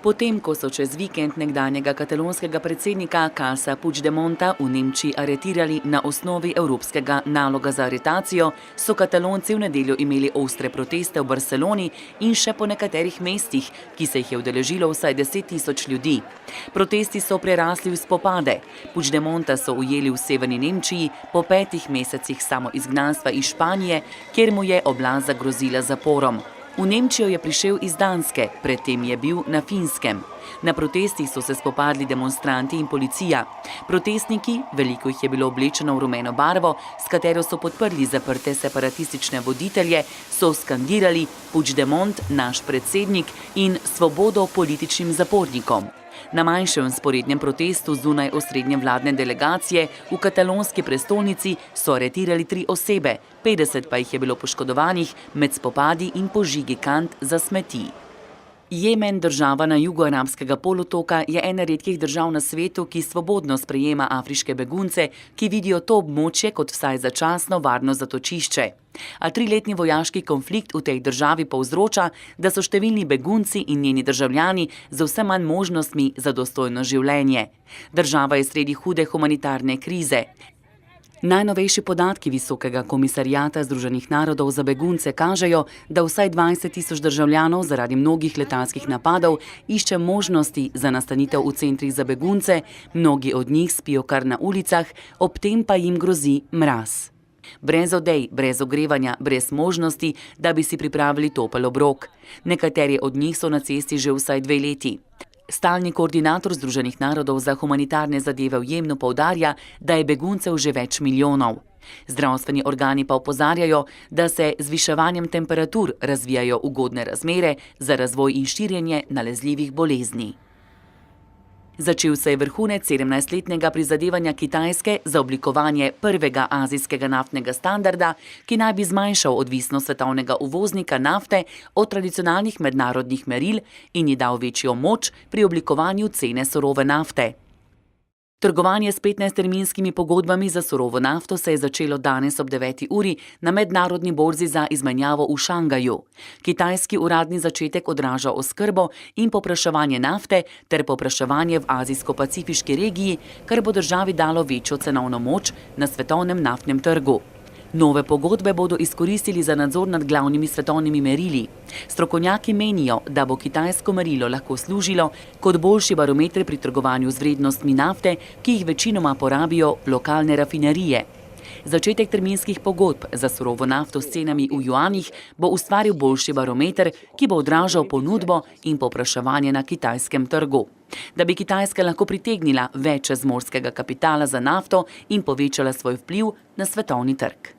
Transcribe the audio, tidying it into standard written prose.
Potem, ko so čez vikend nekdanjega katalonskega predsednika Carlsa Puigdemonta v Nemčiji aretirali na osnovi evropskega naloga za aretacijo, so Katalonci v nedeljo imeli ostre proteste v Barceloni in še po nekaterih mestih, ki se jih je udeležilo vsaj 10 000 ljudi. Protesti so prerasli v spopade. Puigdemonta so ujeli v severni Nemčiji po 5 mesecih samoizgnanstva iz Španije, kjer mu je oblast zagrozila zaporom. V Nemčijo je prišel iz Danske, predtem je bil na Finskem. Na protestih so se spopadli demonstranti in policija. Protestniki, veliko jih je bilo oblečeno v rumeno barvo, s katero so podprli zaprte separatistične voditelje, so skandirali Puigdemont, naš predsednik in svobodo političnim zapornikom. Na manjšem sporednem protestu zunaj osrednje vladne delegacije v katalonski prestolnici so aretirali 3 osebe, 50 pa jih je bilo poškodovanih med spopadi in požigi kant za smeti. Jemen, država na jugu arabskega polotoka, je ena redkih držav na svetu, ki svobodno sprejema afriške begunce, ki vidijo to območje kot vsaj začasno varno zatočišče. A 3-letni vojaški konflikt v tej državi povzroča, da so številni begunci in njeni državljani z vse manj možnostmi za dostojno življenje. Država je sredi hude humanitarne krize. Najnovejši podatki Visokega komisariata Združenih narodov za begunce kažejo, da vsaj 20 000 državljanov zaradi mnogih letalskih napadov išče možnosti za nastanitev v centrih za begunce, mnogi od njih spijo kar na ulicah, ob tem pa jim grozi mraz. Brez odej, brez ogrevanja, brez možnosti, da bi si pripravili topel obrok. Nekateri od njih so na cesti že vsaj 2 leti. Stalni koordinator Združenih narodov za humanitarne zadeve v Jemnu poudarja, da je beguncev že več milijonov. Zdravstveni organi pa opozarjajo, da se z zviševanjem temperatur razvijajo ugodne razmere za razvoj in širjenje nalezljivih bolezni. Začel se je vrhunec 17-letnega prizadevanja Kitajske za oblikovanje prvega azijskega naftnega standarda, ki naj bi zmanjšal odvisnost svetovnega uvoznika nafte od tradicionalnih mednarodnih meril in ji dal večjo moč pri oblikovanju cene surove nafte. Trgovanje s 15-terminskimi pogodbami za surovo nafto se je začelo danes ob 9. uri na mednarodni borzi za izmenjavo v Šangaju. Kitajski uradni začetek odraža oskrbo in povpraševanje nafte ter povpraševanje v azijsko-pacifiški regiji, kar bo državi dalo večjo cenovno moč na svetovnem naftnem trgu. Nove pogodbe bodo izkoristili za nadzor nad glavnimi svetovnimi merili. Strokovnjaki menijo, da bo kitajsko merilo lahko služilo kot boljši barometer pri trgovanju z vrednostmi nafte, ki jih večinoma porabijo lokalne rafinerije. Začetek terminskih pogodb za surovo nafto s cenami v juanih bo ustvaril boljši barometer, ki bo odražal ponudbo in povpraševanje na kitajskem trgu. Da bi Kitajska lahko pritegnila več čezmorskega kapitala za nafto in povečala svoj vpliv na svetovni trg.